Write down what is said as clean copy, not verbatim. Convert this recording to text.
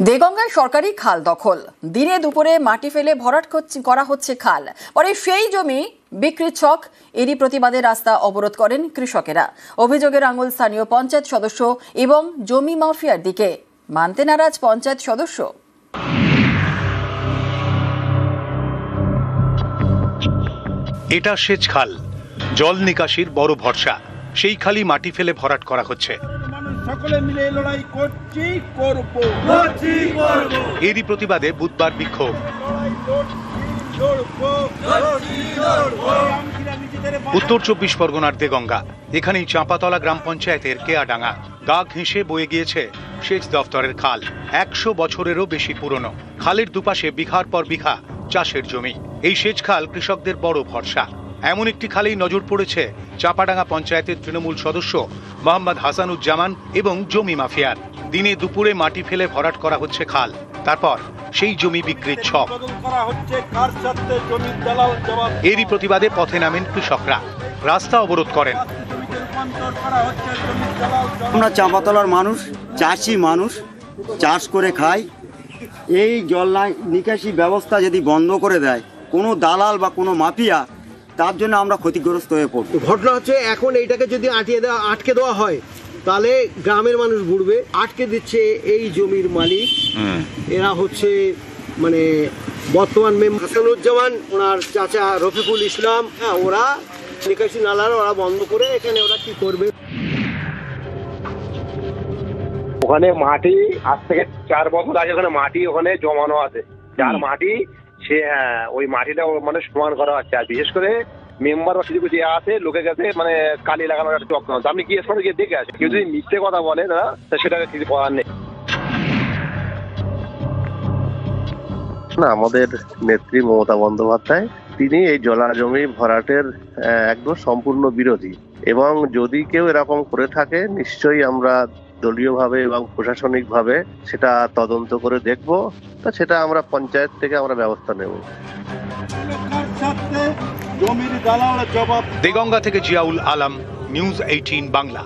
দেগঙ্গায় সরকারি খাল দখল, দিনে দুপুরে মাটি ফেলে ভরাট করা হচ্ছে খাল, পরে সেই জমি বিক্রির ছক। এরই প্রতিবাদে রাস্তা অবরোধ করেন কৃষকেরা। অভিযোগের আঙুল স্থানীয় পঞ্চায়েত সদস্য এবং জমি মাফিয়ার দিকে। মানতে নারাজ পঞ্চায়েত সদস্য। এটা সেচ খাল, জল নিকাশির বড় ভরসা। সেই খালি মাটি ফেলে ভরাট করা হচ্ছে। সকলে মিলে লড়াই করছি, করব। এরই প্রতিবাদে বুধবার বিক্ষোভ। উত্তর 24 পরগনার দেগঙ্গা। এখানেই চাঁপাতলা গ্রাম পঞ্চায়েতের কেয়াডাঙ্গা। গা ঘেঁষে বয়ে গিয়েছে সেচ দফতরের খাল। 100 বছরেরও বেশি পুরনো। খালের দুপাশে বিঘার পর বিঘা চাষের জমি। এই সেচ খাল কৃষকদের বড় ভরসা। এমন একটি খালেই নজর পড়েছে চাঁপাডাঙ্গা পঞ্চায়েতের তৃণমূল সদস্য মোহাম্মদ হাসানুজ্জামান এবং জমি মাফিয়ার। দিনে দুপুরে মাটি ফেলে ভরাট করা হচ্ছে খাল, তারপর সেই জমি বিক্রির ছক। এরই প্রতিবাদে পথে নামেন কৃষকরা, রাস্তা অবরোধ করেন। আমরা চাঁপাতলার মানুষ, চাষি মানুষ, চাষ করে খাই। এই জল নিকাশি ব্যবস্থা যদি বন্ধ করে দেয় কোনো দালাল বা কোনো মাফিয়া, তার জন্য আমরা ক্ষতিগ্রস্ত হয়ে পড়ব। ঘটনা হচ্ছে এখন এইটাকে যদি আটকে দেওয়া হয় তাহলে গ্রামের মানুষ বুড়বে। আটকে দিচ্ছে এই জমির মালিক, এরা হচ্ছে মানে বর্তমান মেম্বার হাসানুজ্জামান, ওনার চাচা রফিকুল ইসলাম। হ্যাঁ, ওরা নিকাশি নালার ওরা বন্ধ করে এখানে ওরা কি করবে। ওখানে মাটি আজ থেকে 4 বছর আগে ওখানে মাটি ওখানে জমানো আছে, যার মাটি সে ওই মাটিটা মানে সমান করা হচ্ছে। আর বিশেষ করে মেম্বার বা কিছু দেওয়া আছে লোকের কাছে মানে কালি লাগানোর একটা চক্রান্ত। আপনি গিয়ে সঙ্গে গিয়ে দেখে আসেন, কেউ যদি মিথ্যে কথা বলে না সেটাকে কিছু করার নেই। না, আমাদের নেত্রী মমতা বন্দ্যোপাধ্যায় তিনি এই জলা জমি ভরাটের একদম সম্পূর্ণ বিরোধী, এবং যদি কেউ এরকম করে থাকে নিশ্চয়ই আমরা দলীয়ভাবে এবং প্রশাসনিকভাবে সেটা তদন্ত করে দেখব। তা সেটা আমরা পঞ্চায়েত থেকে আমরা ব্যবস্থা নেব। দেগঙ্গা থেকে জিয়াউল আলম, নিউজ 18 বাংলা।